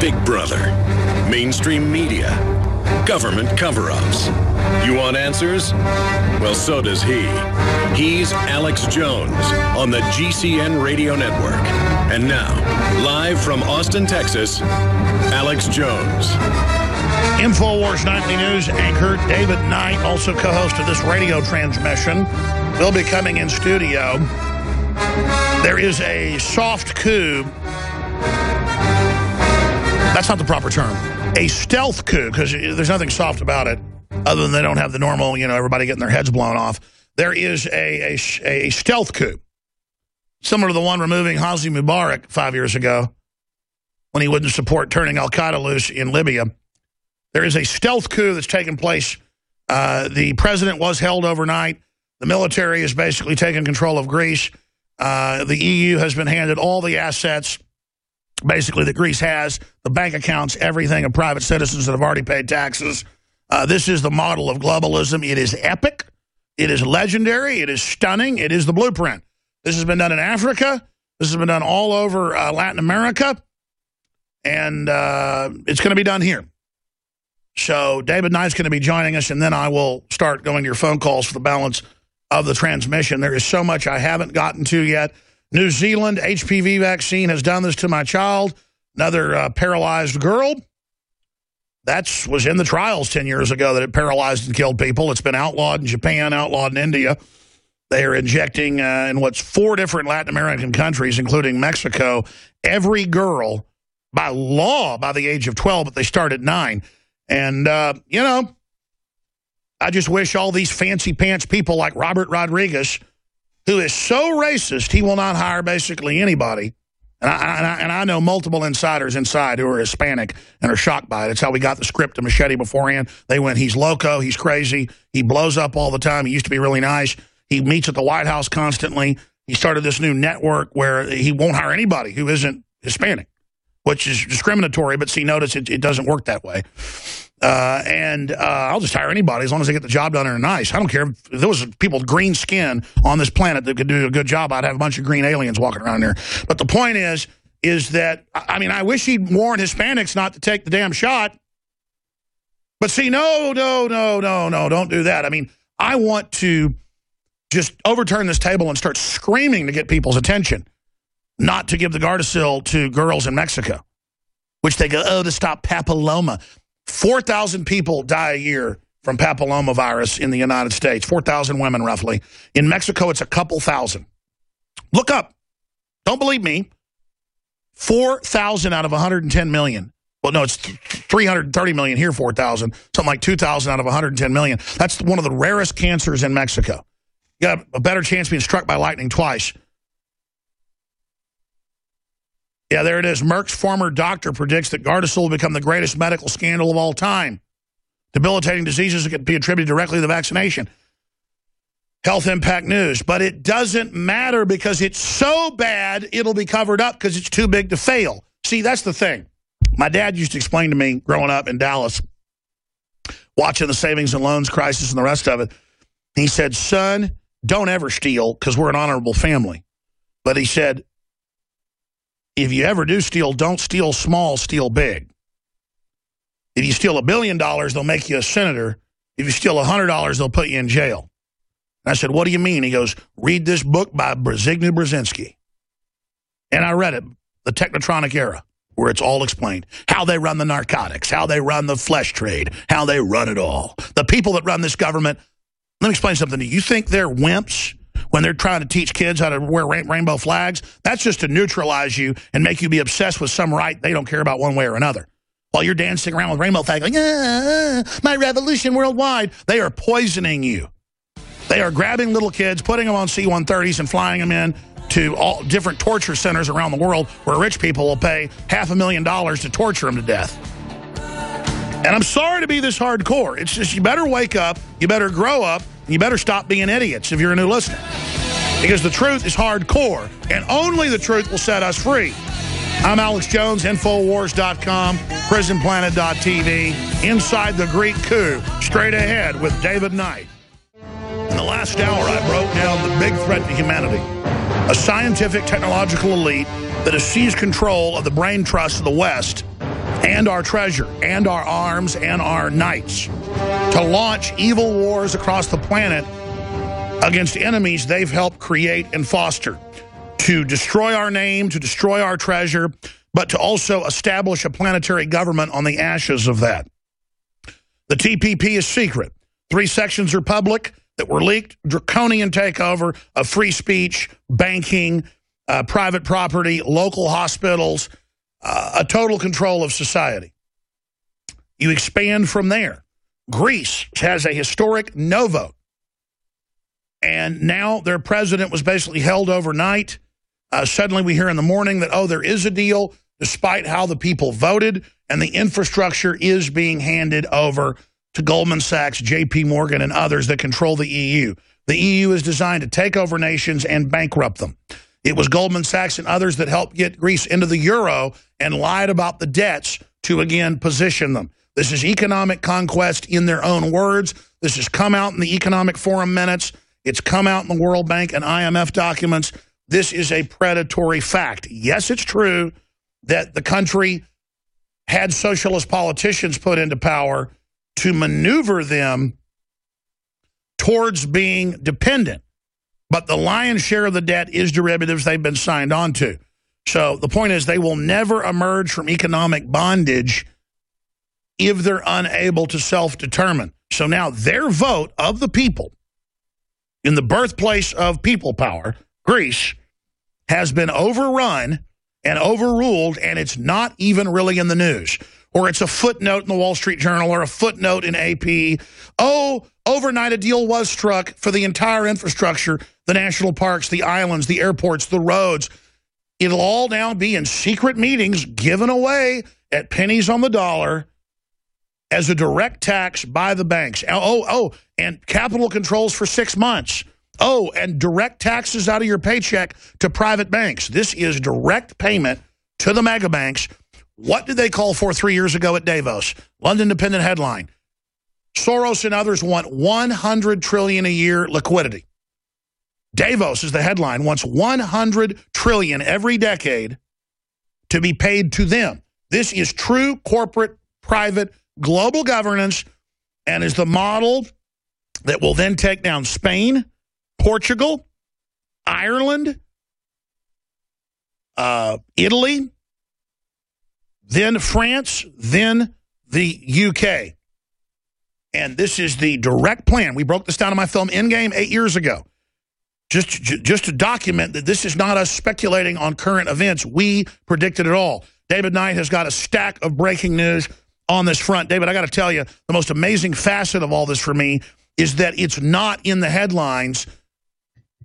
Big Brother, mainstream media, government cover-ups. You want answers? Well, so does he. He's Alex Jones on the GCN Radio Network. And now, live from Austin, Texas, Alex Jones. InfoWars Nightly News anchor David Knight, also co-host of this radio transmission, will be coming in studio. There is a soft coup. That's not the proper term. A stealth coup, because there's nothing soft about it, other than they don't have the normal, everybody getting their heads blown off. There is a stealth coup, similar to the one removing Hosni Mubarak 5 years ago when he wouldn't support turning al-Qaeda loose in Libya. There is a stealth coup that's taken place. The president was held overnight. The military has basically taken control of Greece. The EU has been handed all the assets, basically, that Greece has, the bank accounts, everything of private citizens that have already paid taxes. This is the model of globalism. It is epic. It is legendary. It is stunning. It is the blueprint. This has been done in Africa. This has been done all over Latin America. And it's going to be done here. So David Knight's going to be joining us, and then I will start going to your phone calls for the balance of the transmission. There is so much I haven't gotten to yet. New Zealand HPV vaccine has done this to my child. Another paralyzed girl. That was in the trials 10 years ago that it paralyzed and killed people. It's been outlawed in Japan, outlawed in India. They are injecting in what's 4 different Latin American countries, including Mexico, every girl by law by the age of 12, but they start at 9. And, I just wish all these fancy pants people like Robert Rodriguez, who is so racist, he will not hire basically anybody. And I know multiple insiders inside who are Hispanic and are shocked by it. It's how we got the script to Machete beforehand. They went, he's loco, he's crazy, he blows up all the time, he used to be really nice. He meets at the White House constantly. He started this new network where he won't hire anybody who isn't Hispanic, which is discriminatory, but see, notice it doesn't work that way. I'll just hire anybody as long as they get the job done and are nice. I don't care if there was people with green skin on this planet that could do a good job. I'd have a bunch of green aliens walking around there. But the point is that, I wish he'd warn Hispanics not to take the damn shot. But see, no, don't do that. I want to just overturn this table and start screaming to get people's attention, not to give the Gardasil to girls in Mexico, which they go, to stop papilloma. 4,000 people die a year from papillomavirus in the United States. 4,000 women, roughly. In Mexico, it's a couple thousand. Look up. Don't believe me. 4,000 out of 110 million. Well, no, it's 330 million here, 4,000. Something like 2,000 out of 110 million. That's one of the rarest cancers in Mexico. You got a better chance of being struck by lightning twice. Yeah, there it is. Merck's former doctor predicts that Gardasil will become the greatest medical scandal of all time. Debilitating diseases that could be attributed directly to the vaccination. Health Impact News. But it doesn't matter because it's so bad, it'll be covered up because it's too big to fail. See, that's the thing. My dad used to explain to me growing up in Dallas, watching the savings and loans crisis and the rest of it. He said, son, don't ever steal because we're an honorable family. But he said, if you ever do steal, don't steal small, steal big. If you steal $1 billion, they'll make you a senator. If you steal $100, they'll put you in jail. And I said, what do you mean? He goes, read this book by Zygmunt Brzezinski. And I read it, The Technotronic Era, where it's all explained. How they run the narcotics, how they run the flesh trade, how they run it all. The people that run this government, let me explain something to you. You think they're wimps when they're trying to teach kids how to wear rainbow flags? That's just to neutralize you and make you be obsessed with some right they don't care about one way or another. While you're dancing around with rainbow flags like, my revolution worldwide, they are poisoning you. They are grabbing little kids, putting them on C-130s and flying them in to all different torture centers around the world where rich people will pay $500,000 to torture them to death. And I'm sorry to be this hardcore. It's just you better wake up, you better grow up, and you better stop being idiots if you're a new listener. Because the truth is hardcore, and only the truth will set us free. I'm Alex Jones, Infowars.com, PrisonPlanet.tv, Inside the Greek Coup, straight ahead with David Knight. In the last hour, I broke down the big threat to humanity, a scientific, technological elite that has seized control of the brain trust of the West and our treasure, and our arms, and our knights to launch evil wars across the planet against enemies they've helped create and foster, to destroy our name, to destroy our treasure, but to also establish a planetary government on the ashes of that. The TPP is secret. 3 sections are public that were leaked. Draconian takeover of free speech, banking, private property, local hospitals, a total control of society. You expand from there. Greece has a historic no vote. And now their president was basically held overnight. Suddenly we hear in the morning that, oh, there is a deal, despite how the people voted, and the infrastructure is being handed over to Goldman Sachs, J.P. Morgan, and others that control the EU. The EU is designed to take over nations and bankrupt them. It was Goldman Sachs and others that helped get Greece into the euro and lied about the debts to, again, position them. This is economic conquest in their own words. This has come out in the Economic Forum minutes. It's come out in the World Bank and IMF documents. This is a predatory fact. Yes, it's true that the country had socialist politicians put into power to maneuver them towards being dependent. But the lion's share of the debt is derivatives they've been signed on to. So the point is they will never emerge from economic bondage if they're unable to self-determine. So now their vote of the people in the birthplace of people power, Greece, has been overrun and overruled, and it's not even really in the news. Or it's a footnote in the Wall Street Journal or a footnote in AP. Oh, overnight a deal was struck for the entire infrastructure, the national parks, the islands, the airports, the roads. It'll all now be in secret meetings given away at pennies on the dollar as a direct tax by the banks. And capital controls for 6 months. Oh, and direct taxes out of your paycheck to private banks. This is direct payment to the mega banks. What did they call for 3 years ago at Davos? London Independent headline. Soros and others want $100 trillion a year liquidity. Davos is the headline, wants $100 trillion every decade to be paid to them. This is true corporate, private, global governance, and is the model that will then take down Spain, Portugal, Ireland, Italy, then France, then the UK. And this is the direct plan. We broke this down in my film Endgame 8 years ago. Just to document that this is not us speculating on current events. We predicted it all. David Knight has got a stack of breaking news on this front. David, I got to tell you, the most amazing facet of all this for me is that it's not in the headlines.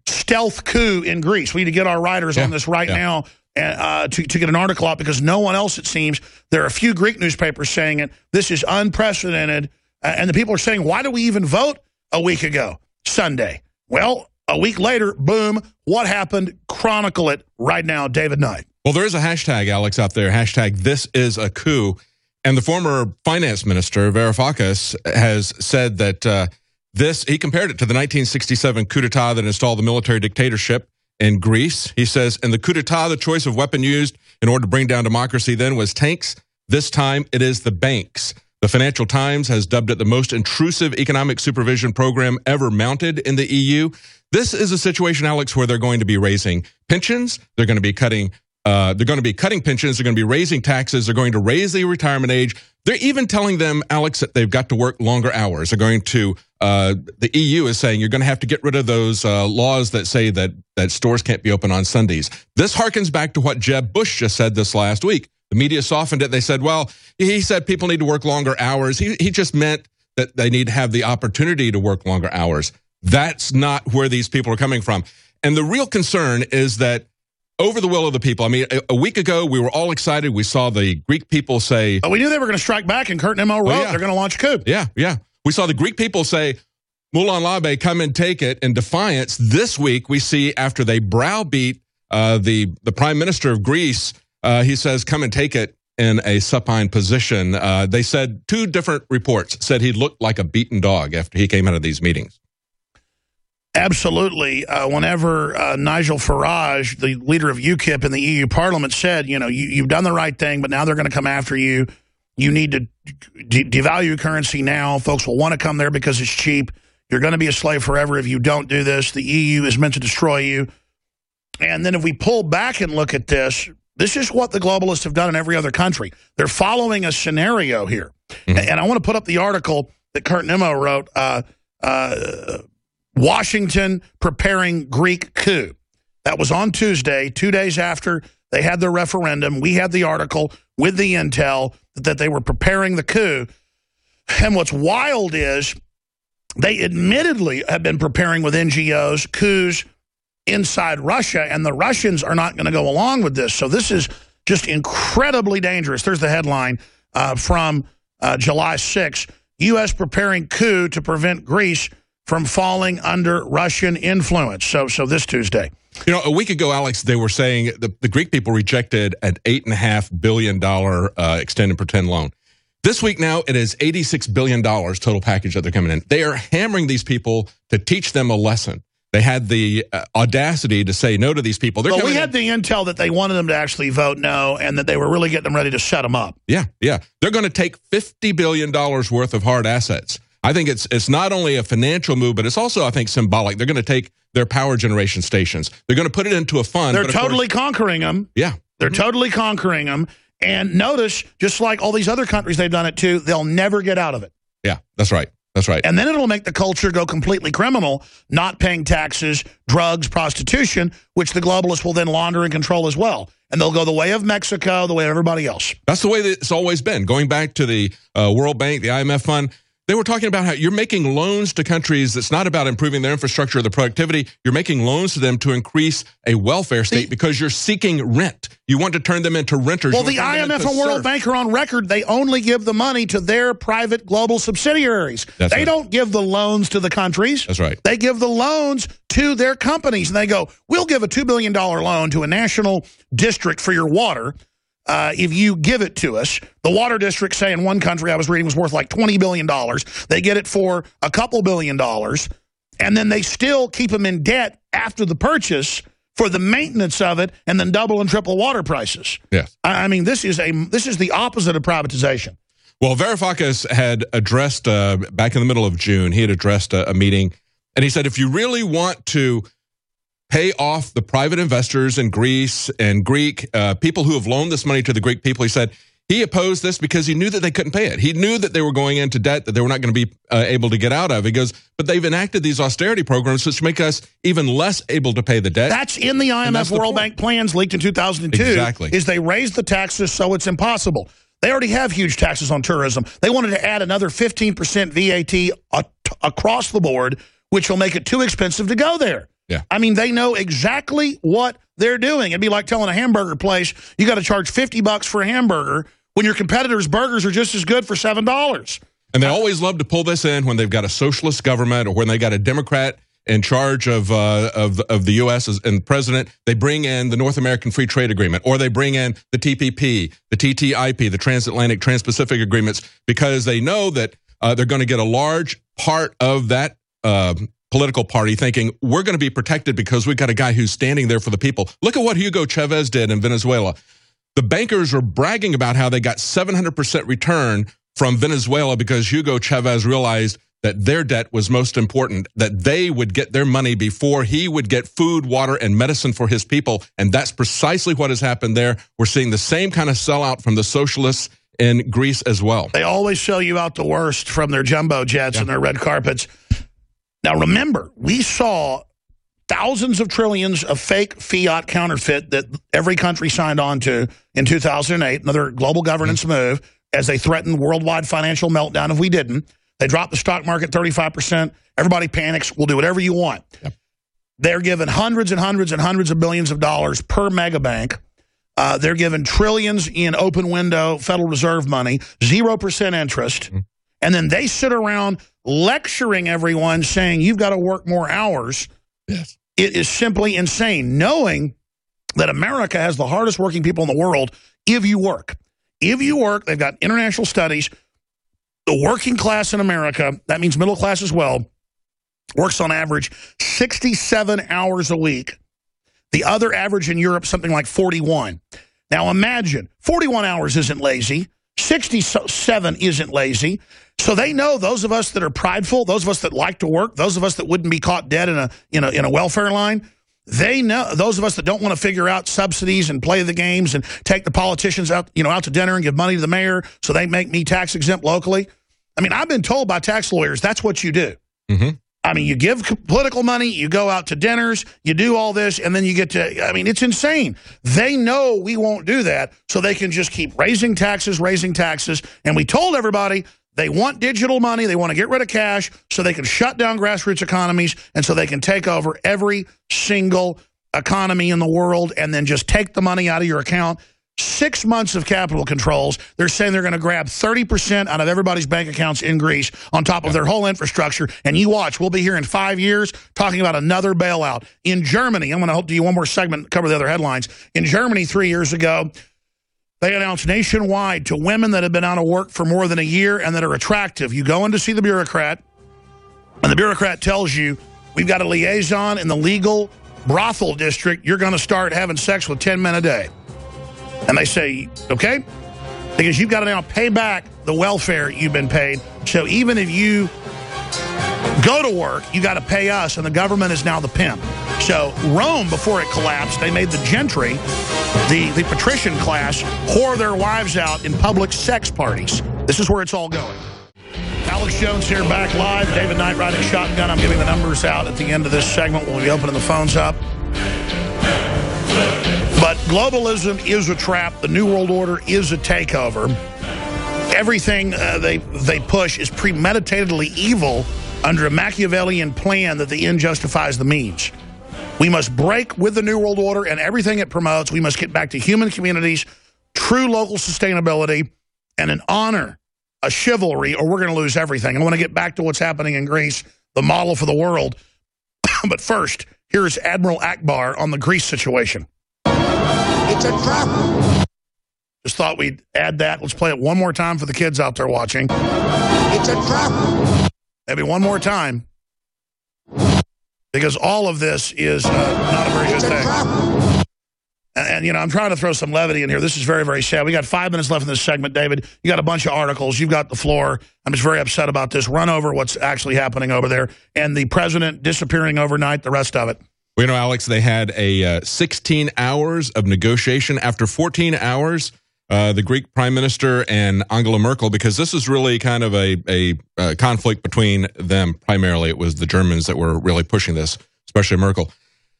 Stealth coup in Greece. We need to get our writers on this right now to get an article out, because no one else, it seems. There are a few Greek newspapers saying it. This is unprecedented. And the people are saying, why do we even vote a week ago, Sunday? Well, a week later, boom, what happened? Chronicle it right now, David Knight. Well, there is a hashtag, Alex, out there, hashtag this is a coup. And the former finance minister, Varoufakis, has said that he compared it to the 1967 coup d'etat that installed the military dictatorship in Greece. He says, in the coup d'etat, the choice of weapon used in order to bring down democracy then was tanks. This time, it is the banks. The Financial Times has dubbed it the most intrusive economic supervision program ever mounted in the EU. This is a situation, Alex, where they're going to be raising pensions. They're going to be cutting pensions. They're going to be raising taxes. They're going to raise the retirement age. They're even telling them, Alex, that they've got to work longer hours. They're going to, the EU is saying you're going to have to get rid of those laws that say that stores can't be open on Sundays. This harkens back to what Jeb Bush just said this last week. The media softened it. They said, well, he said people need to work longer hours. He just meant that they need to have the opportunity to work longer hours. That's not where these people are coming from. And the real concern is that over the will of the people. I mean, a week ago, we were all excited. We saw the Greek people say... Oh, we knew they were going to strike back, and Kurt Nimmo wrote they're going to launch a coup. Yeah. We saw the Greek people say, Moulin Labe, come and take it, in defiance. This week, we see after they browbeat the prime minister of Greece, he says, come and take it in a supine position. They said, 2 different reports said he looked like a beaten dog after he came out of these meetings. Absolutely. Whenever Nigel Farage, the leader of UKIP in the EU Parliament, said, you know, you've done the right thing, but now they're going to come after you You need to devalue currency now. Folks will want to come there because it's cheap. You're going to be a slave forever if you don't do this. The EU is meant to destroy you. And then if we pull back and look at this, this is what the globalists have done in every other country. They're following a scenario here. Mm-hmm. And I want to put up the article that Kurt Nimmo wrote, Washington preparing Greek coup. That was on Tuesday, 2 days after they had their referendum. We had the article with the intel that they were preparing the coup. And what's wild is they admittedly have been preparing with NGOs coups inside Russia, and the Russians are not going to go along with this. So this is just incredibly dangerous. There's the headline from July 6. U.S. preparing coup to prevent Greece from falling under Russian influence. So this Tuesday. You know, a week ago, Alex, they were saying the Greek people rejected an $8.5 billion extend and pretend loan. This week now, it is $86 billion total package that they're coming in. They are hammering these people to teach them a lesson. They had the audacity to say no to these people. Well, we had the intel that they wanted them to actually vote no, and that they were really getting them ready to set them up. Yeah. They're going to take $50 billion worth of hard assets. I think it's not only a financial move, but it's also, I think, symbolic. They're going to take their power generation stations. They're going to put it into a fund. They're totally conquering them. Yeah. They're totally conquering them. And notice, just like all these other countries they've done it to, they'll never get out of it. Yeah, that's right. That's right. And then it'll make the culture go completely criminal, not paying taxes, drugs, prostitution, which the globalists will then launder and control as well. And they'll go the way of Mexico, the way of everybody else. That's the way that it's always been. Going back to the World Bank, the IMF fund, they were talking about how you're making loans to countries that's not about improving their infrastructure or the productivity. You're making loans to them to increase a welfare state because you're seeking rent. You want to turn them into renters. Well, the IMF and World Bank are on record. They only give the money to their private global subsidiaries. They don't give the loans to the countries. That's right. They give the loans to their companies. And they go, we'll give a $2 billion loan to a national district for your water. If you give it to us. The water district, say in one country I was reading, was worth like $20 billion. They get it for a couple $1 billion, and then they still keep them in debt after the purchase for the maintenance of it, and then double and triple water prices. Yes. I mean, this is the opposite of privatization. Well, Varoufakis had addressed, back in the middle of June, he had addressed a meeting, and he said, if you really want to pay off the private investors in Greece and Greek people who have loaned this money to the Greek people, he said he opposed this because he knew that they couldn't pay it. He knew that they were going into debt that they were not going to be able to get out of. He goes, but they've enacted these austerity programs which make us even less able to pay the debt. That's in the IMF World Bank plans leaked in 2002. Exactly. Is they raised the taxes so it's impossible. They already have huge taxes on tourism. They wanted to add another 15% VAT across the board, which will make it too expensive to go there. Yeah. I mean, they know exactly what they're doing. It'd be like telling a hamburger place, you got to charge $50 for a hamburger when your competitors' burgers are just as good for $7. And they always love to pull this in when they've got a socialist government or when they got a Democrat in charge of the U.S. and president. They bring in the North American Free Trade Agreement, or they bring in the TPP, the TTIP, the Transatlantic, Trans-Pacific Agreements, because they know that they're going to get a large part of that political party thinking we're going to be protected because we've got a guy who's standing there for the people. Look at what Hugo Chavez did in Venezuela. The bankers were bragging about how they got 700% return from Venezuela because Hugo Chavez realized that their debt was most important, that they would get their money before he would get food, water, and medicine for his people. And that's precisely what has happened there. We're seeing the same kind of sellout from the socialists in Greece as well. They always show you out the worst from their jumbo jets and their red carpets. Now, remember, we saw thousands of trillions of fake fiat counterfeit that every country signed on to in 2008, another global governance move, as they threatened worldwide financial meltdown if we didn't. They dropped the stock market 35%. Everybody panics. We'll do whatever you want. Yep. They're given hundreds and hundreds and hundreds of billions of dollars per megabank. They're given trillions in open window Federal Reserve money, 0% interest. Mm-hmm. And then they sit around lecturing everyone saying, you've got to work more hours. Yes. It is simply insane, knowing that America has the hardest working people in the world if you work. If you work, they've got international studies. The working class in America, that means middle class as well, works on average 67 hours a week. The other average in Europe, something like 41. Now imagine, 41 hours isn't lazy. 67 isn't lazy. So they know those of us that are prideful, those of us that like to work, those of us that wouldn't be caught dead in a welfare line, they know those of us that don't want to figure out subsidies and play the games and take the politicians out, out to dinner and give money to the mayor so they make me tax exempt locally. I mean, I've been told by tax lawyers that's what you do. I mean, you give political money, you go out to dinners, you do all this, and then you get to, I mean, it's insane. They know we won't do that, so they can just keep raising taxes, and we told everybody they want digital money, they want to get rid of cash, so they can shut down grassroots economies, and so they can take over every single economy in the world and then just take the money out of your account. 6 months of capital controls. They're saying they're going to grab 30% out of everybody's bank accounts in Greece on top of their whole infrastructure. And you watch, we'll be here in 5 years talking about another bailout. In Germany, I'm going to do you one more segment, cover the other headlines. In Germany 3 years ago, they announced nationwide to women that have been out of work for more than a year and that are attractive. You go in to see the bureaucrat, and the bureaucrat tells you, we've got a liaison in the legal brothel district. You're going to start having sex with 10 men a day. And they say, okay, because you've got to now pay back the welfare you've been paid. So even if you go to work, you got to pay us, and the government is now the pimp. So Rome, before it collapsed, they made the gentry, the patrician class, whore their wives out in public sex parties. This is where it's all going. Alex Jones here, back live. David Knight riding shotgun. I'm giving the numbers out at the end of this segment. We'll be opening the phones up. But globalism is a trap. The New World Order is a takeover. Everything they push is premeditatedly evil under a Machiavellian plan that the end justifies the means. We must break with the New World Order and everything it promotes. We must get back to human communities, true local sustainability, and an honor, a chivalry, or we're going to lose everything. I want to get back to what's happening in Greece, the model for the world. But first, here's Admiral Akbar on the Greece situation. It's a trap. Just thought we'd add that. Let's play it one more time for the kids out there watching. It's a trap. Maybe one more time. Because all of this is not a very good thing. And, I'm trying to throw some levity in here. This is very, very sad. We got 5 minutes left in this segment, David. You got a bunch of articles. You've got the floor. I'm just very upset about this. Run over what's actually happening over there. And the president disappearing overnight, the rest of it. Well, Alex, they had a 16 hours of negotiation. After 14 hours, the Greek prime minister and Angela Merkel, because this is really kind of a conflict between them. Primarily, it was the Germans that were really pushing this, especially Merkel.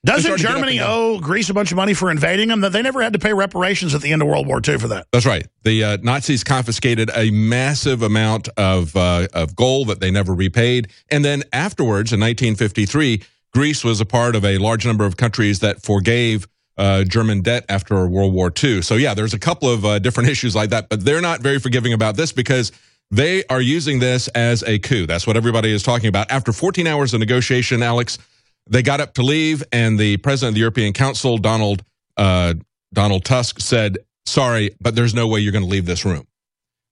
Doesn't Germany owe Greece a bunch of money for invading them? That they never had to pay reparations at the end of World War II for that. That's right. The Nazis confiscated a massive amount of gold that they never repaid. And then afterwards, in 1953, Greece was a part of a large number of countries that forgave German debt after World War II. So, yeah, there's a couple of different issues like that, but they're not very forgiving about this because they are using this as a coup. That's what everybody is talking about. After 14 hours of negotiation, Alex, they got up to leave, and the president of the European Council, Donald Tusk, said, sorry, but there's no way you're going to leave this room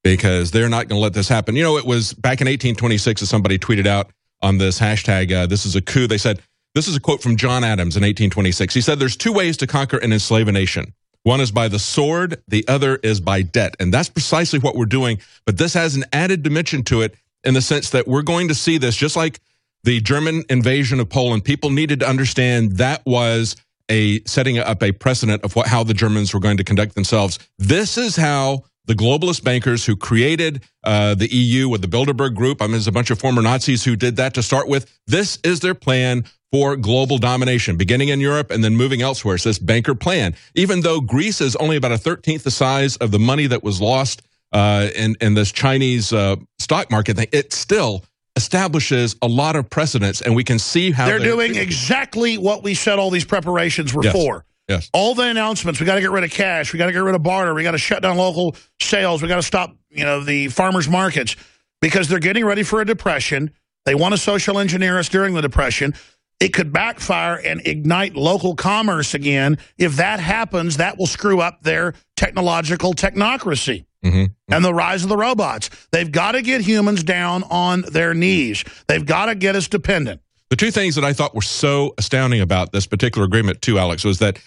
because they're not going to let this happen. It was back in 1826 as somebody tweeted out on this hashtag, this is a coup. They said, this is a quote from John Adams in 1826. He said, there's 2 ways to conquer and enslave a nation. One is by the sword, the other is by debt. And that's precisely what we're doing. But this has an added dimension to it in the sense that we're going to see this, just like the German invasion of Poland. People needed to understand that was setting up a precedent of how the Germans were going to conduct themselves. This is how the globalist bankers who created the EU with the Bilderberg Group, there's a bunch of former Nazis who did that to start with. This is their plan for global domination, beginning in Europe and then moving elsewhere. It's this banker plan. Even though Greece is only about 1/13 the size of the money that was lost in this Chinese stock market thing, it still establishes a lot of precedents, and we can see how they're doing exactly what we said all these preparations were for. Yes. All the announcements, we got to get rid of cash, we got to get rid of barter, we got to shut down local sales, we got to stop, the farmers markets, because they're getting ready for a depression. They want to social engineer us during the depression. It could backfire and ignite local commerce again. If that happens, that will screw up their technological technocracy and the rise of the robots. They've got to get humans down on their knees. They've got to get us dependent. The 2 things that I thought were so astounding about this particular agreement, too, Alex, was that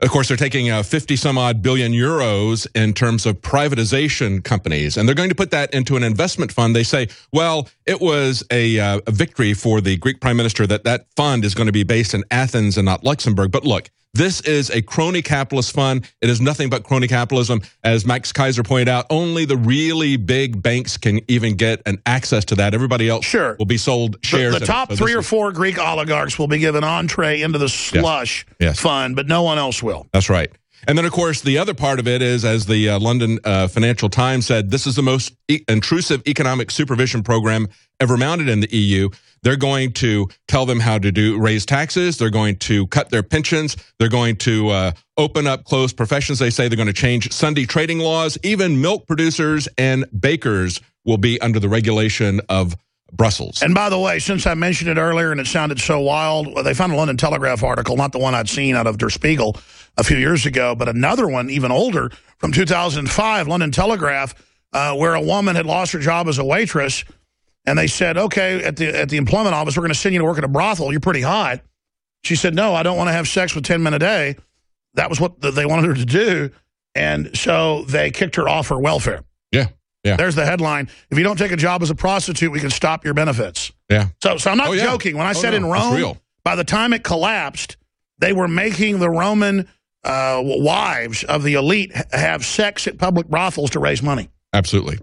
Of course, they're taking 50-some-odd billion euros in terms of privatization companies, and they're going to put that into an investment fund. They say, well, it was a victory for the Greek prime minister that fund is going to be based in Athens and not Luxembourg. But look, this is a crony capitalist fund. It is nothing but crony capitalism. As Max Kaiser pointed out, only the really big banks can even get an access to that. Everybody else will be sold shares. The top 3 or 4 Greek oligarchs will be given entree into the slush fund, but no one else will. That's right. And then, of course, the other part of it is, as the London Financial Times said, this is the most intrusive economic supervision program ever mounted in the EU. They're going to tell them how to raise taxes. They're going to cut their pensions. They're going to open up closed professions. They say they're going to change Sunday trading laws. Even milk producers and bakers will be under the regulation of Brussels. And by the way, since I mentioned it earlier and it sounded so wild, they found a London Telegraph article, not the one I'd seen out of Der Spiegel a few years ago, but another one, even older, from 2005, London Telegraph, where a woman had lost her job as a waitress. And they said, okay, at the employment office, we're going to send you to work at a brothel. You're pretty hot. She said, no, I don't want to have sex with 10 men a day. That was what they wanted her to do. And so they kicked her off her welfare. Yeah. There's the headline. If you don't take a job as a prostitute, we can stop your benefits. Yeah. So I'm not joking. When I said in Rome, by the time it collapsed, they were making the Roman wives of the elite have sex at public brothels to raise money. Absolutely.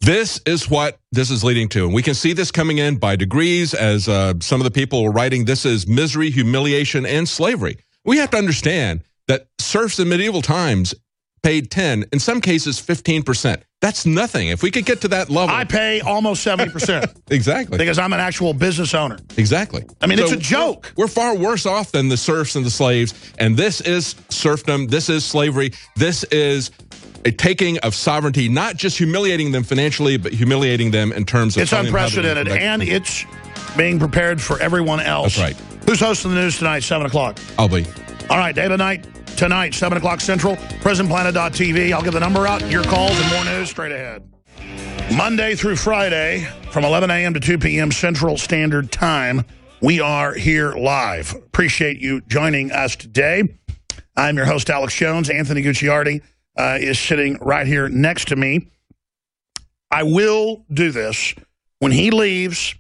This is what this is leading to. And we can see this coming in by degrees as some of the people are writing, this is misery, humiliation, and slavery. We have to understand that serfs in medieval times paid 10, in some cases 15%. That's nothing. If we could get to that level. I pay almost 70%. Exactly. Because I'm an actual business owner. Exactly. I mean, it's a joke. We're far worse off than the serfs and the slaves. And this is serfdom. This is slavery. This is a taking of sovereignty, not just humiliating them financially, but humiliating them in terms of... It's unprecedented, and it's being prepared for everyone else. That's right. Who's hosting the news tonight, 7 o'clock? I'll be. All right, David Knight, tonight, 7 o'clock Central, PrisonPlanet.tv. I'll give the number out, your calls, and more news straight ahead. Monday through Friday, from 11 a.m. to 2 p.m. Central Standard Time, we are here live. Appreciate you joining us today. I'm your host, Alex Jones. Anthony Gucciardi is sitting right here next to me. I will do this. When he leaves,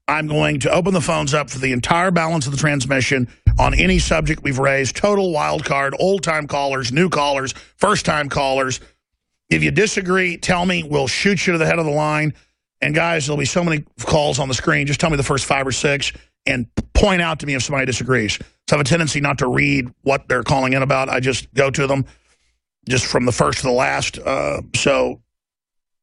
I'm going to open the phones up for the entire balance of the transmission on any subject we've raised. Total wild card, old-time callers, new callers, first-time callers. If you disagree, tell me. We'll shoot you to the head of the line. And, guys, there'll be so many calls on the screen. Just tell me the first 5 or 6 and point out to me if somebody disagrees. So I have a tendency not to read what they're calling in about. I just go to them just from the first to the last. So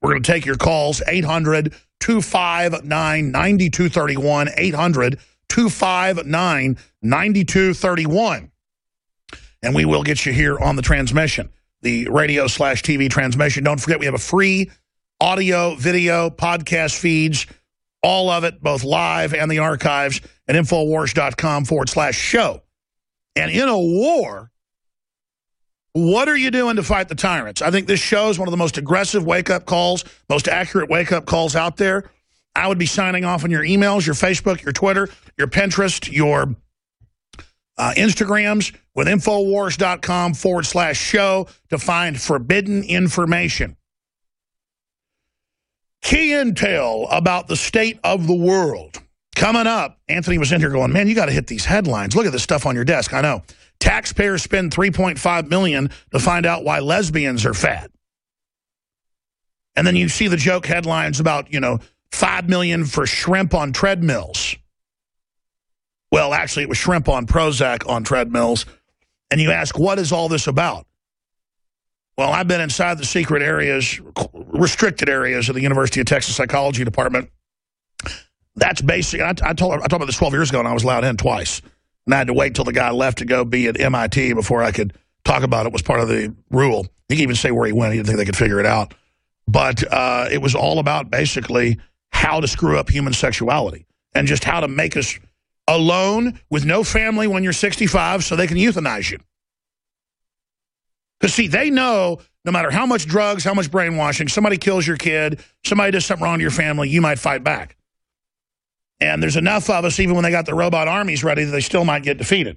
we're going to take your calls, 800-259-9231, 800-259-9231. And we will get you here on the transmission, the radio/TV transmission. Don't forget, we have a free audio, video, podcast feeds, all of it, both live and the archives at Infowars.com/show. And in a war, what are you doing to fight the tyrants? I think this show is one of the most aggressive wake-up calls, most accurate wake-up calls out there. I would be signing off on your emails, your Facebook, your Twitter, your Pinterest, your Instagrams with Infowars.com/show to find forbidden information. Key intel about the state of the world. Coming up, Anthony was in here going, man, you got to hit these headlines. Look at this stuff on your desk. I know. Taxpayers spend $3.5 million to find out why lesbians are fat. And then you see the joke headlines about, $5 million for shrimp on treadmills. Well, actually, it was shrimp on Prozac on treadmills. And you ask, what is all this about? Well, I've been inside the secret areas, restricted areas of the University of Texas Psychology Department. That's basic. I told about this 12 years ago, and I was allowed in twice. And I had to wait till the guy left to go be at MIT before I could talk about it. It was part of the rule. He could even say where he went. He didn't think they could figure it out. But it was all about basically how to screw up human sexuality and just how to make us alone with no family when you're 65 so they can euthanize you. Because, see, they know no matter how much drugs, how much brainwashing, somebody kills your kid, somebody does something wrong to your family, you might fight back. And there's enough of us, even when they got the robot armies ready, that they still might get defeated.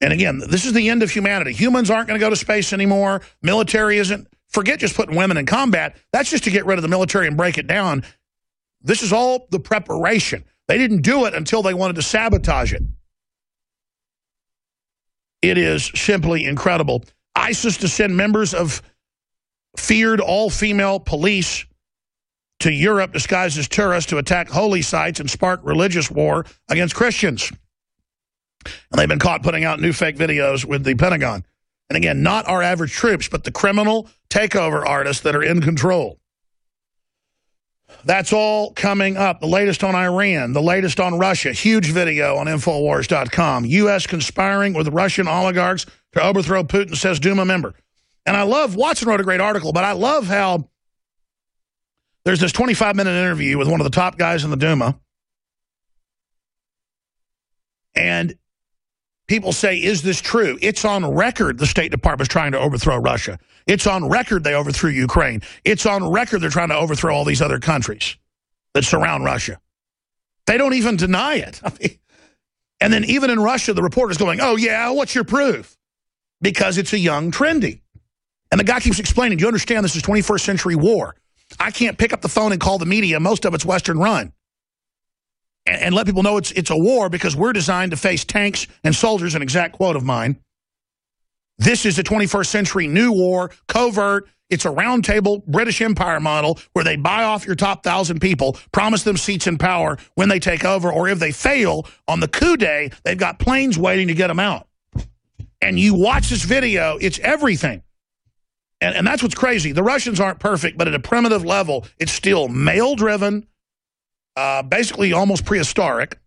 And again, this is the end of humanity. Humans aren't going to go to space anymore. Military isn't. Forget just putting women in combat. That's just to get rid of the military and break it down. This is all the preparation. They didn't do it until they wanted to sabotage it. It is simply incredible. ISIS to send members of feared all-female police to Europe disguised as tourists to attack holy sites and spark religious war against Christians. And they've been caught putting out new fake videos with the Pentagon. And again, not our average troops, but the criminal takeover artists that are in control. That's all coming up. The latest on Iran, the latest on Russia. Huge video on Infowars.com. U.S. conspiring with Russian oligarchs to overthrow Putin, says Duma member. And I love, Watson wrote a great article, but I love how there's this 25-minute interview with one of the top guys in the Duma. And people say, is this true? It's on record the State Department's trying to overthrow Russia. It's on record they overthrew Ukraine. It's on record they're trying to overthrow all these other countries that surround Russia. They don't even deny it. I mean, and then even in Russia, the reporter's going, oh, yeah, what's your proof? Because it's a young trendy. And the guy keeps explaining, do you understand this is 21st century war? I can't pick up the phone and call the media. Most of it's Western run. And let people know it's a war because we're designed to face tanks and soldiers, an exact quote of mine. This is a 21st century new war, covert. It's a round table British Empire model where they buy off your top 1,000 people, promise them seats in power when they take over, or if they fail on the coup day, they've got planes waiting to get them out. And you watch this video, it's everything. And that's what's crazy. The Russians aren't perfect, but at a primitive level, it's still male-driven, basically almost prehistoric,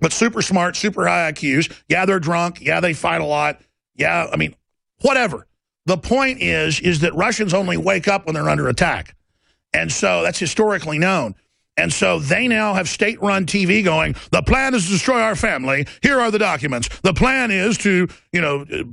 but super smart, super high IQs. Yeah, they're drunk. Yeah, they fight a lot. Yeah, I mean, whatever. The point is that Russians only wake up when they're under attack. And so that's historically known. And so they now have state-run TV going, the plan is to destroy our family. Here are the documents. The plan is to,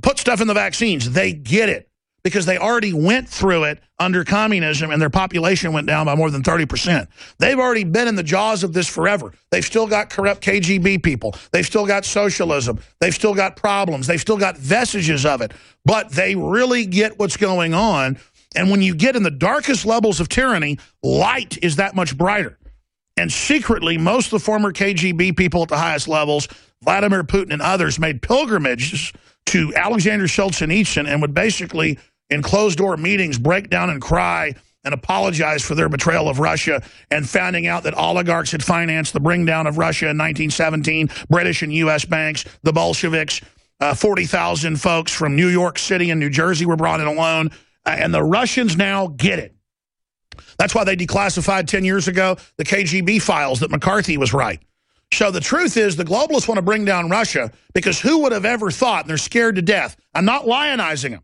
put stuff in the vaccines. They get it because they already went through it under communism and their population went down by more than 30%. They've already been in the jaws of this forever. They've still got corrupt KGB people. They've still got socialism. They've still got problems. They've still got vestiges of it. But they really get what's going on. And when you get in the darkest levels of tyranny, light is that much brighter. And secretly, most of the former KGB people at the highest levels, Vladimir Putin and others, made pilgrimages to Alexander Solzhenitsyn and would basically, in closed-door meetings, break down and cry and apologize for their betrayal of Russia and finding out that oligarchs had financed the bring down of Russia in 1917, British and U.S. banks, the Bolsheviks, 40,000 folks from New York City and New Jersey were brought in alone, and the Russians now get it. That's why they declassified 10 years ago the KGB files that McCarthy was right. So the truth is the globalists want to bring down Russia because who would have ever thought, and they're scared to death. I'm not lionizing them.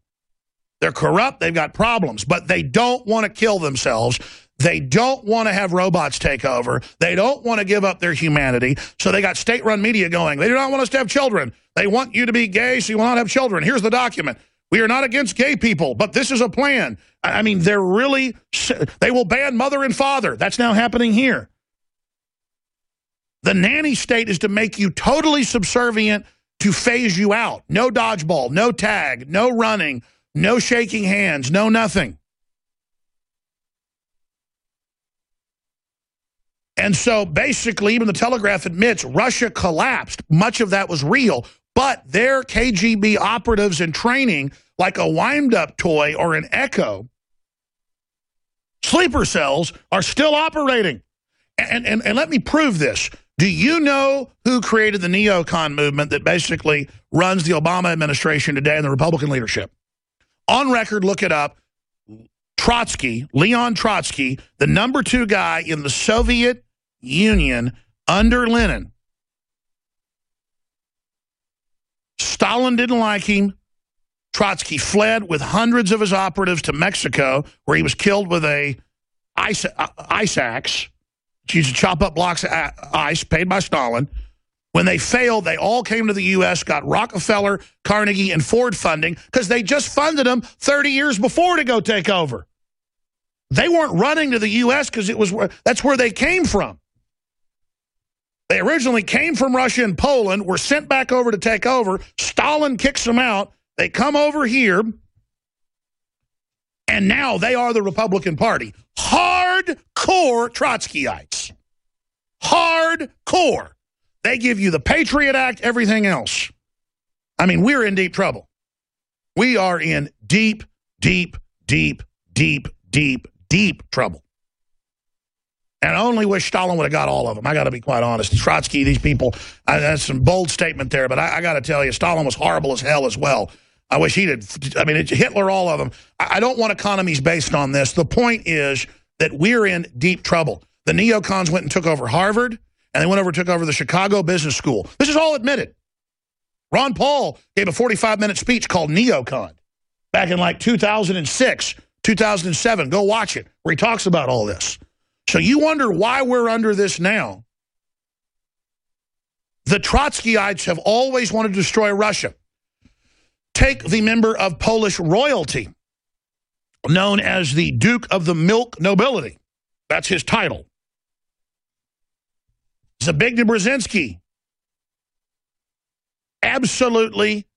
They're corrupt, they've got problems, but they don't want to kill themselves. They don't want to have robots take over. They don't want to give up their humanity. So they got state-run media going, they do not want us to have children. They want you to be gay so you will not have children. Here's the document. We are not against gay people, but this is a plan. I mean, they will ban mother and father. That's now happening here. The nanny state is to make you totally subservient to phase you out. No dodgeball, no tag, no running, no shaking hands, no nothing. And so basically, even the Telegraph admits Russia collapsed. Much of that was real. But their KGB operatives in training, like a wind-up toy or an Echo, sleeper cells are still operating. And let me prove this. Do you know who created the neocon movement that basically runs the Obama administration today and the Republican leadership? On record, look it up. Trotsky, Leon Trotsky, the #2 guy in the Soviet Union under Lenin. Stalin didn't like him. Trotsky fled with hundreds of his operatives to Mexico, where he was killed with a ice axe. She used to chop up blocks of ice paid by Stalin. When they failed, they all came to the U.S., got Rockefeller, Carnegie, and Ford funding because they just funded them 30 years before to go take over. They weren't running to the U.S. because that's where they came from. They originally came from Russia and Poland, were sent back over to take over. Stalin kicks them out. They come over here, and now they are the Republican Party. Hardcore Trotskyites. Hardcore. They give you the Patriot Act, everything else. I mean, we're in deep trouble. We are in deep, deep, deep, deep, deep, deep trouble. And I only wish Stalin would have got all of them. I got to be quite honest. Trotsky, these people, that's some bold statement there, but I got to tell you, Stalin was horrible as hell as well. I wish he did. I mean, Hitler, all of them. I don't want economies based on this. The point is that we're in deep trouble. The neocons went and took over Harvard, and they went over and took over the Chicago Business School. This is all admitted. Ron Paul gave a 45-minute speech called Neocon back in like 2006, 2007. Go watch it, where he talks about all this. So you wonder why we're under this now. The Trotskyites have always wanted to destroy Russia. Take the member of Polish royalty, known as the Duke of the Milk Nobility. That's his title. Zbigniew Brzezinski absolutely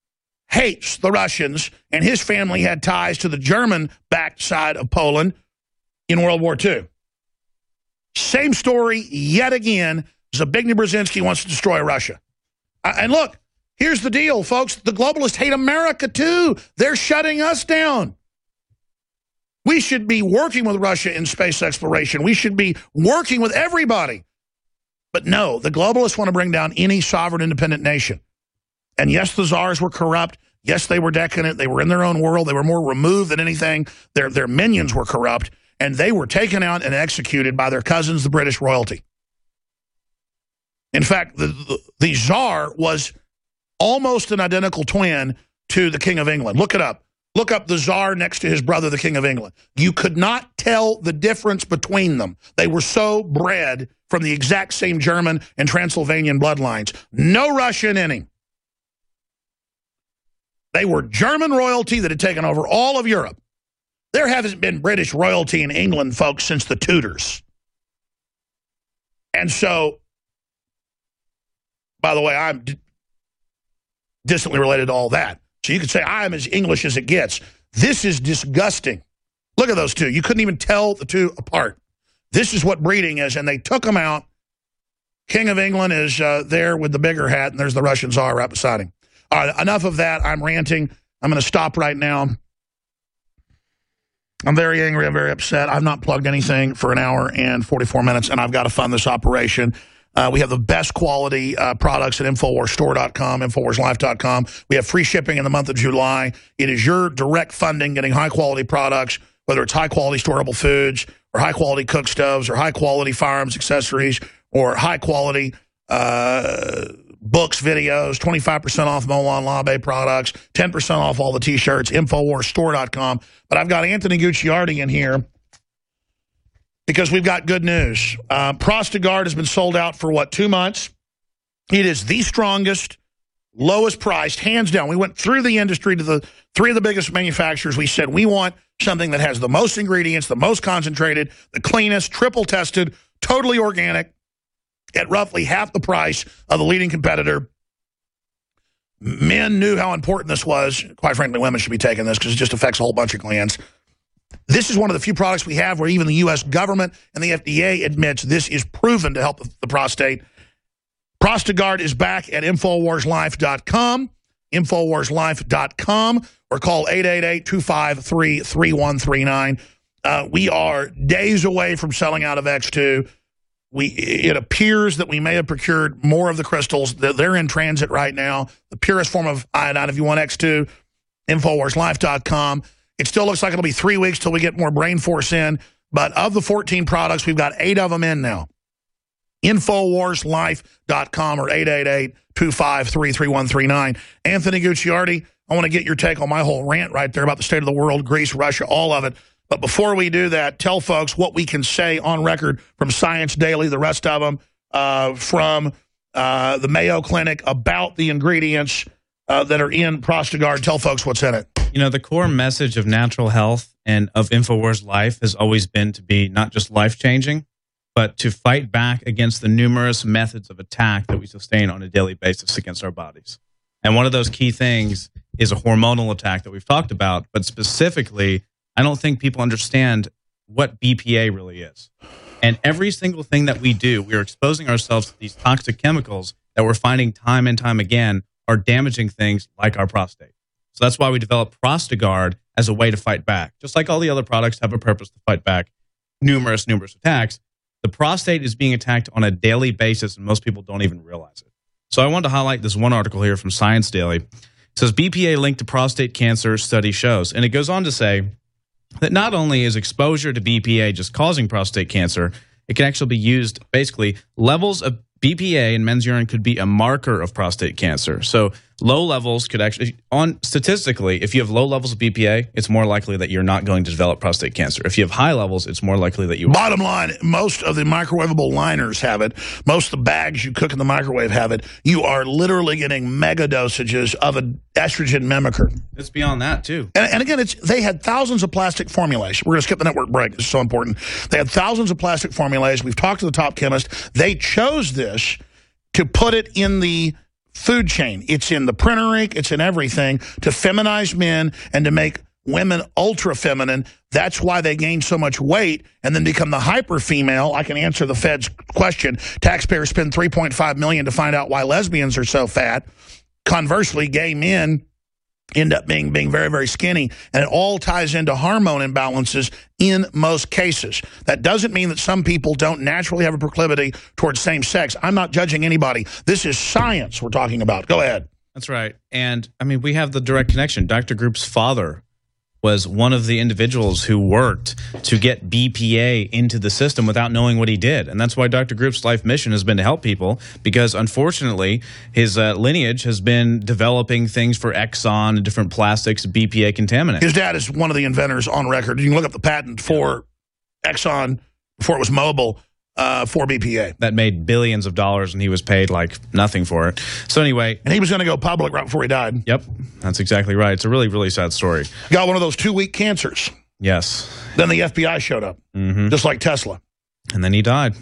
hates the Russians, and his family had ties to the German-backed side of Poland in World War II. Same story yet again. Zbigniew Brzezinski wants to destroy Russia. And look, here's the deal, folks. The globalists hate America, too. They're shutting us down. We should be working with Russia in space exploration. We should be working with everybody. But no, the globalists want to bring down any sovereign independent nation. And yes, the czars were corrupt. Yes, they were decadent. They were in their own world. They were more removed than anything. Their minions were corrupt. And they were taken out and executed by their cousins, the British royalty. In fact, the czar was almost an identical twin to the King of England. Look it up. Look up the czar next to his brother, the King of England. You could not tell the difference between them. They were so bred from the exact same German and Transylvanian bloodlines. No Russian in him. They were German royalty that had taken over all of Europe. There hasn't been British royalty in England, folks, since the Tudors. And so, by the way, I'm distantly related to all that. So you could say I'm as English as it gets. This is disgusting. Look at those two. You couldn't even tell the two apart. This is what breeding is, and they took them out. King of England is there with the bigger hat, and there's the Russian czar right beside him. All right, enough of that. I'm ranting. I'm going to stop right now. I'm very angry. I'm very upset. I've not plugged anything for an hour and 44 minutes, and I've got to fund this operation. We have the best quality products at InfoWarsStore.com, InfoWarsLife.com. We have free shipping in the month of July. It is your direct funding getting high-quality products, whether it's high-quality storable foods or high-quality cook stoves or high-quality firearms accessories or high-quality books, videos, 25% off Molon Labe products, 10% off all the T-shirts, InfoWarsStore.com. But I've got Anthony Gucciardi in here because we've got good news. Prostagard has been sold out for, 2 months? It is the strongest, lowest priced, hands down. We went through the industry to the 3 of the biggest manufacturers. We said we want something that has the most ingredients, the most concentrated, the cleanest, triple tested, totally organic, at roughly half the price of the leading competitor. Men knew how important this was. Quite frankly, women should be taking this because it just affects a whole bunch of glands. This is one of the few products we have where even the U.S. government and the FDA admits this is proven to help the prostate. Prostagard is back at InfoWarsLife.com, InfoWarsLife.com, or call 888-253-3139. We are days away from selling out of X2. It appears that we may have procured more of the crystals. They're in transit right now. The purest form of iodine, if you want X2, InfoWarsLife.com. It still looks like it'll be 3 weeks till we get more brain force in. But of the 14 products, we've got 8 of them in now. InfoWarsLife.com or 888-253-3139. Anthony Gucciardi, I want to get your take on my whole rant right there about the state of the world, Greece, Russia, all of it. But before we do that, tell folks what we can say on record from Science Daily, the rest of them, from the Mayo Clinic about the ingredients that are in Prostagard. Tell folks what's in it. You know, the core message of natural health and of InfoWars Life has always been to be not just life-changing, but to fight back against the numerous methods of attack that we sustain on a daily basis against our bodies. And one of those key things is a hormonal attack that we've talked about, but specifically, I don't think people understand what BPA really is. And every single thing that we do, we're exposing ourselves to these toxic chemicals that we're finding time and time again are damaging things like our prostate. So that's why we developed ProstaGuard as a way to fight back. Just like all the other products have a purpose to fight back numerous attacks, the prostate is being attacked on a daily basis, and most people don't even realize it. So I wanted to highlight this one article here from Science Daily. It says BPA linked to prostate cancer study shows. And it goes on to say that not only is exposure to BPA just causing prostate cancer, it can actually be used, basically, levels of BPA in men's urine could be a marker of prostate cancer. So low levels could actually, statistically, if you have low levels of BPA, it's more likely that you're not going to develop prostate cancer. If you have high levels, it's more likely that you will. Bottom line, most of the microwavable liners have it. Most of the bags you cook in the microwave have it. You are literally getting mega dosages of an estrogen mimicker. It's beyond that, too. And again, they had thousands of plastic formulas. We're going to skip the network break. It's so important. They had thousands of plastic formulas. We've talked to the top chemist. They chose this to put it in the food chain. It's in the printer ink. It's in everything to feminize men and to make women ultra feminine. That's why they gain so much weight and then become the hyper female. I can answer the Fed's question. Taxpayers spend $3.5 million to find out why lesbians are so fat. Conversely, gay men end up being very, very skinny, and it all ties into hormone imbalances in most cases. That doesn't mean that some people don't naturally have a proclivity towards same sex. I'm not judging anybody. This is science we're talking about. Go ahead. That's right. And, I mean, we have the direct connection. Dr. Group's father was one of the individuals who worked to get BPA into the system without knowing what he did. And that's why Dr. Group's life mission has been to help people, because unfortunately his lineage has been developing things for Exxon and different plastics, BPA contaminants. His dad is one of the inventors on record. You can look up the patent for Exxon before it was Mobil for BPA. That made billions of dollars, and he was paid like nothing for it. So anyway. And he was going to go public right before he died. Yep, that's exactly right. It's a really, really sad story. Got one of those 2-week cancers. Yes. Then the FBI showed up, just like Tesla. And then he died.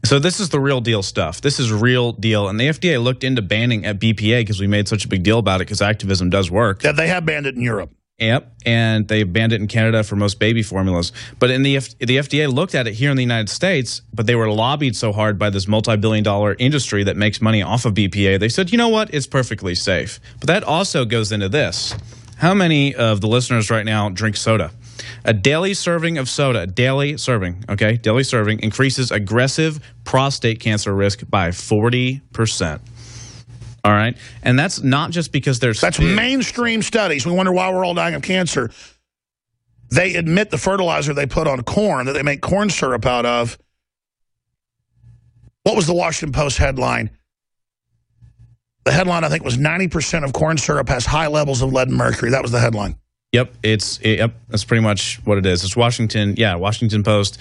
So this is the real deal stuff. This is real deal. And the FDA looked into banning at BPA because we made such a big deal about it, because activism does work. Yeah, they have banned it in Europe. Yep, and they banned it in Canada for most baby formulas. But in the FDA looked at it here in the United States, but they were lobbied so hard by this multi-billion-dollar industry that makes money off of BPA. They said, you know what, it's perfectly safe. But that also goes into this. How many of the listeners right now drink soda? A daily serving of soda, daily serving increases aggressive prostate cancer risk by 40%. All right, and that's not just because there's... That's mainstream studies. We wonder why we're all dying of cancer. They admit the fertilizer they put on corn, that they make corn syrup out of. What was the Washington Post headline? The headline, I think, was 90% of corn syrup has high levels of lead and mercury. That was the headline. Yep, that's pretty much what it is. It's Washington Post.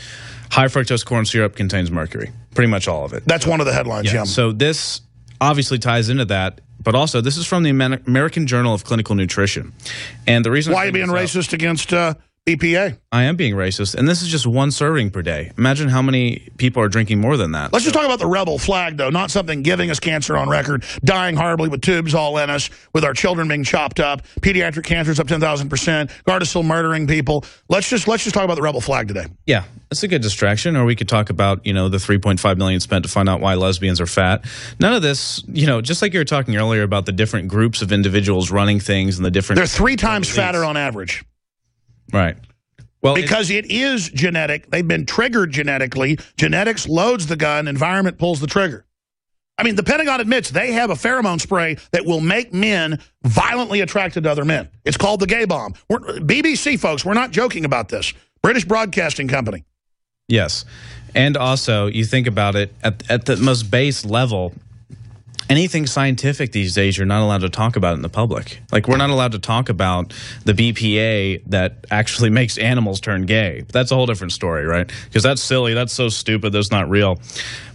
High fructose corn syrup contains mercury. Pretty much all of it. That's one of the headlines, yeah. So this obviously ties into that, but also this is from the American Journal of Clinical Nutrition. And the reason... Why are you being racist against BPA? I am being racist, and this is just one serving per day. Imagine how many people are drinking more than that. Let's just talk about the rebel flag, though, not something giving us cancer on record, dying horribly with tubes all in us, with our children being chopped up, pediatric cancer's up 10,000%, Gardasil murdering people. Let's just talk about the rebel flag today. Yeah, that's a good distraction. Or we could talk about, the $3.5 million spent to find out why lesbians are fat. None of this, just like you were talking earlier about the different groups of individuals running things and the different... They're 3 times fatter on average. Right. Well, because it is genetic. They've been triggered genetically. Genetics loads the gun. Environment pulls the trigger. I mean, the Pentagon admits they have a pheromone spray that will make men violently attracted to other men. It's called the gay bomb. BBC, folks, we're not joking about this. British Broadcasting Company. Yes. And also, you think about it, at the most base level, anything scientific these days, you're not allowed to talk about in the public. Like, we're not allowed to talk about the BPA that actually makes animals turn gay. That's a whole different story, right? Because that's silly. That's so stupid. That's not real.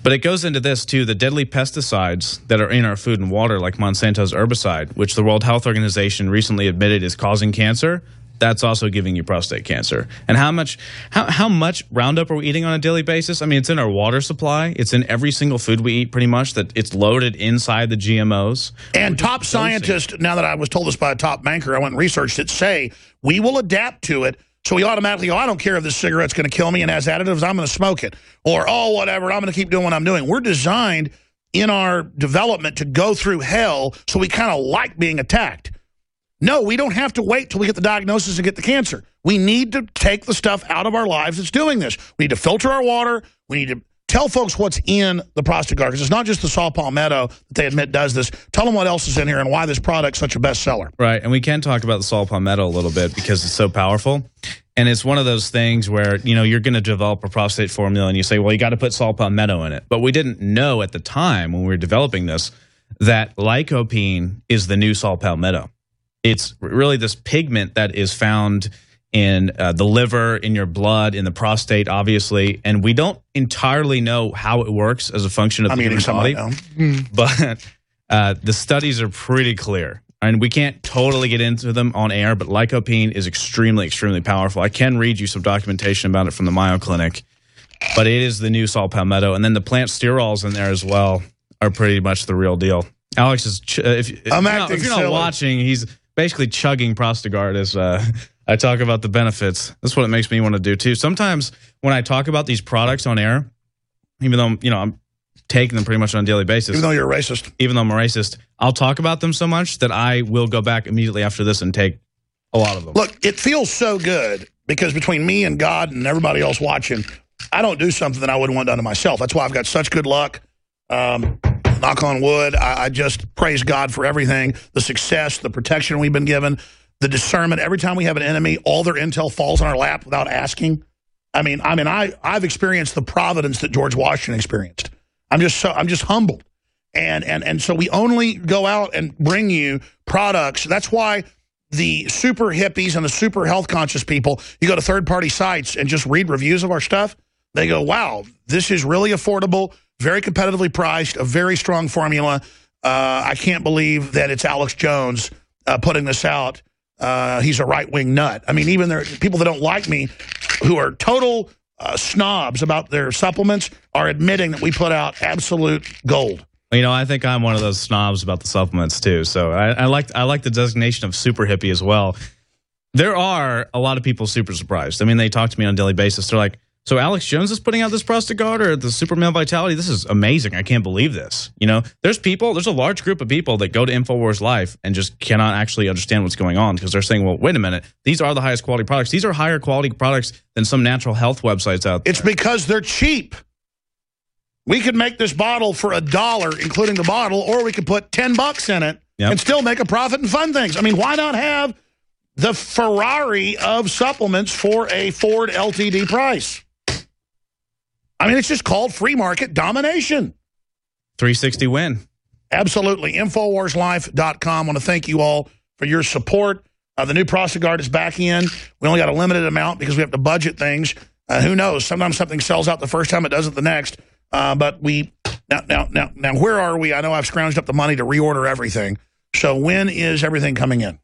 But it goes into this, too. The deadly pesticides that are in our food and water, like Monsanto's herbicide, which the World Health Organization recently admitted is causing cancer, that's also giving you prostate cancer. And how much Roundup are we eating on a daily basis? I mean, it's in our water supply. It's in every single food we eat, pretty much. That it's loaded inside the GMOs. And top scientists, now that I was told this by a top banker, I went and researched it, say we will adapt to it. So we automatically go, I don't care if this cigarette's going to kill me and has additives, I'm going to smoke it. Or, oh, whatever, I'm going to keep doing what I'm doing. We're designed in our development to go through hell, so we kind of like being attacked. No, we don't have to wait till we get the diagnosis and get the cancer. We need to take the stuff out of our lives that's doing this. We need to filter our water. We need to tell folks what's in the prostate guard, because it's not just the saw palmetto that they admit does this. Tell them what else is in here and why this product's such a bestseller. Right, and we can talk about the saw palmetto a little bit because it's so powerful. And it's one of those things where, you know, you're going to develop a prostate formula and you say, well, you got to put saw palmetto in it. But we didn't know at the time when we were developing this that lycopene is the new saw palmetto. It's really this pigment that is found in the liver, in your blood, in the prostate, obviously. And we don't entirely know how it works as a function of the human body. But the studies are pretty clear. And we can't totally get into them on air, but lycopene is extremely, extremely powerful. I can read you some documentation about it from the Mayo Clinic, but it is the new saw palmetto. And then the plant sterols in there as well are pretty much the real deal. Alex is, if you're not watching, he's basically chugging Prostagard as I talk about the benefits. That's what it makes me want to do too. Sometimes when I talk about these products on air, even though, you know, I'm taking them pretty much on a daily basis. Even though you're a racist. Even though I'm a racist, I'll talk about them so much that I will go back immediately after this and take a lot of them. Look, it feels so good because between me and God and everybody else watching, I don't do something that I wouldn't want done to myself. That's why I've got such good luck. Knock on wood. I just praise God for everything, the success, the protection we've been given, the discernment. Every time we have an enemy, all their intel falls on our lap without asking. I've experienced the providence that George Washington experienced. I'm just humbled. And so we only go out and bring you products. That's why the super hippies and the super health conscious people, you go to third-party sites and just read reviews of our stuff. They go, wow, this is really affordable, very competitively priced, a very strong formula. I can't believe that it's Alex Jones putting this out. He's a right-wing nut. I mean, even there people that don't like me who are total snobs about their supplements are admitting that we put out absolute gold. You know, I think I'm one of those snobs about the supplements too. So I like the designation of super hippie as well. There are a lot of people super surprised. I mean, they talk to me on a daily basis. They're like, so Alex Jones is putting out this Prostagard or the Super Male Vitality? This is amazing. I can't believe this. You know, there's a large group of people that go to InfoWars Life and just cannot actually understand what's going on because they're saying, well, wait a minute. These are the highest quality products. These are higher quality products than some natural health websites out there. It's because they're cheap. We could make this bottle for $1, including the bottle, or we could put $10 in it and still make a profit and fund things. I mean, why not have the Ferrari of supplements for a Ford LTD price? I mean, it's just called free market domination. 360 win. Absolutely. InfoWarsLife.com. I want to thank you all for your support. The new Prostagard is back in. We only got a limited amount because we have to budget things. Who knows? Sometimes something sells out the first time, it doesn't the next. But we now, where are we? I know I've scrounged up the money to reorder everything. So when is everything coming in?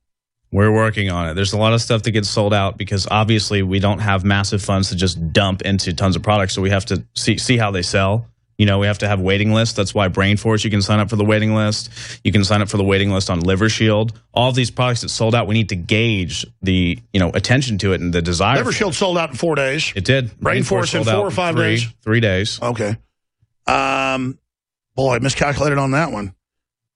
We're working on it. There's a lot of stuff that gets sold out because obviously we don't have massive funds to just dump into tons of products. So we have to see how they sell. You know, we have to have waiting lists. That's why Brain Force, you can sign up for the waiting list. You can sign up for the waiting list on Liver Shield. All of these products that sold out, we need to gauge the, attention to it and the desire. Liver Shield sold out in 4 days. It did. Brain Force in 4 or 5 days? 3 days. Okay. Boy, I miscalculated on that one.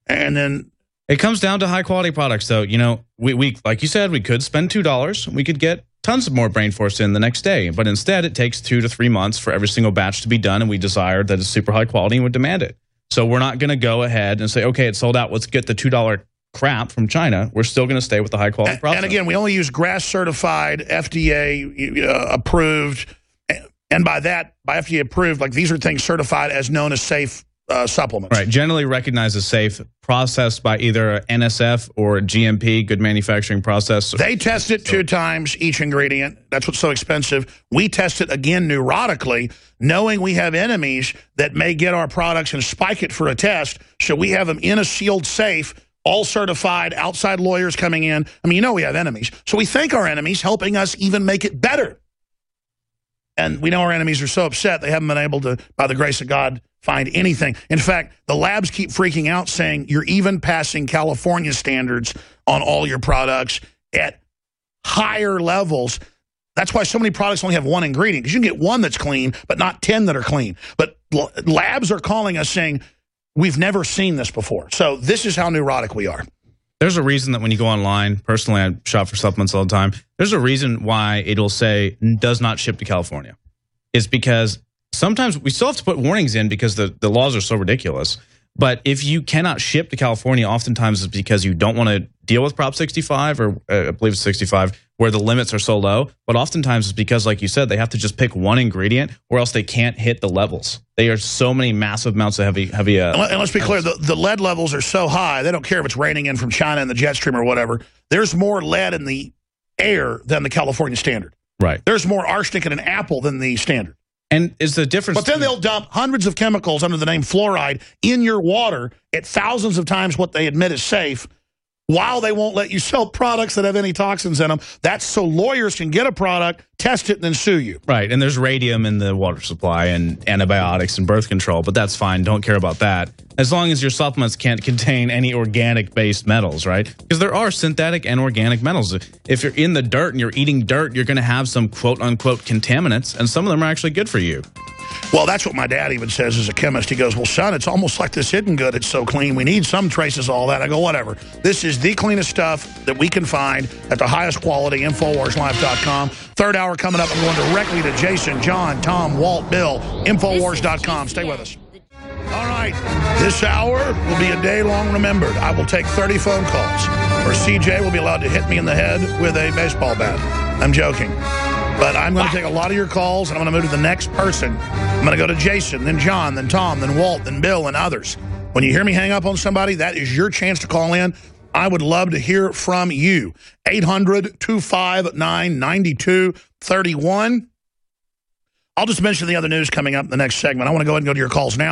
And then it comes down to high quality products, though. You know, we like you said, we could spend $2. We could get tons of more Brain Force in the next day. But instead, it takes 2 to 3 months for every single batch to be done. And we desire that it's super high quality and would demand it. So we're not going to go ahead and say, okay, it's sold out. Let's get the $2 crap from China. We're still going to stay with the high quality product. And again, we only use GRAS certified, FDA approved. And by FDA approved, like these are things certified as known as safe supplements. Right, generally recognized as safe, processed by either NSF or GMP, good manufacturing process. They test it 2 times each ingredient. That's what's so expensive. We test it again neurotically, knowing we have enemies that may get our products and spike it for a test. So we have them in a sealed safe all certified, outside lawyers coming in. I mean, you know we have enemies. So we thank our enemies helping us even make it better. And we know our enemies are so upset they haven't been able to, by the grace of God, find anything. In fact, the labs keep freaking out saying you're even passing California standards on all your products at higher levels. That's why so many products only have one ingredient, because you can get one that's clean, but not 10 that are clean. But labs are calling us saying, we've never seen this before. So this is how neurotic we are. There's a reason that when you go online, personally, I shop for supplements all the time. There's a reason why it'll say does not ship to California. It's because sometimes we still have to put warnings in because the laws are so ridiculous. But if you cannot ship to California, oftentimes it's because you don't want to deal with Prop 65, or I believe it's 65, where the limits are so low. But oftentimes it's because, like you said, they have to just pick one ingredient or else they can't hit the levels. They are so many massive amounts of heavy. And let's be clear, the lead levels are so high, they don't care if it's raining in from China in the jet stream or whatever. There's more lead in the air than the California standard. Right. There's more arsenic in an apple than the standard. And is the difference? But then they'll dump hundreds of chemicals under the name fluoride in your water at thousands of times what they admit is safe, while they won't let you sell products that have any toxins in them. That's so lawyers can get a product, test it, and then sue you. Right, and there's radium in the water supply and antibiotics and birth control, but that's fine. Don't care about that. As long as your supplements can't contain any organic-based metals, right? Because there are synthetic and organic metals. If you're in the dirt and you're eating dirt, you're going to have some quote-unquote contaminants, and some of them are actually good for you. Well, that's what my dad even says as a chemist. He goes, well, son, it's almost like this hidden good. It's so clean. We need some traces of all that. I go, whatever. This is the cleanest stuff that we can find at the highest quality, InfoWarsLife.com. Third hour coming up. I'm going directly to Jason, John, Tom, Walt, Bill, InfoWars.com. Stay with us. All right. This hour will be a day long remembered. I will take 30 phone calls, or CJ will be allowed to hit me in the head with a baseball bat. I'm joking. But I'm going to take a lot of your calls, and I'm going to move to the next person. I'm going to go to Jason, then John, then Tom, then Walt, then Bill, and others. When you hear me hang up on somebody, that is your chance to call in. I would love to hear from you. 800-259-9231. I'll just mention the other news coming up in the next segment. I want to go ahead and go to your calls now.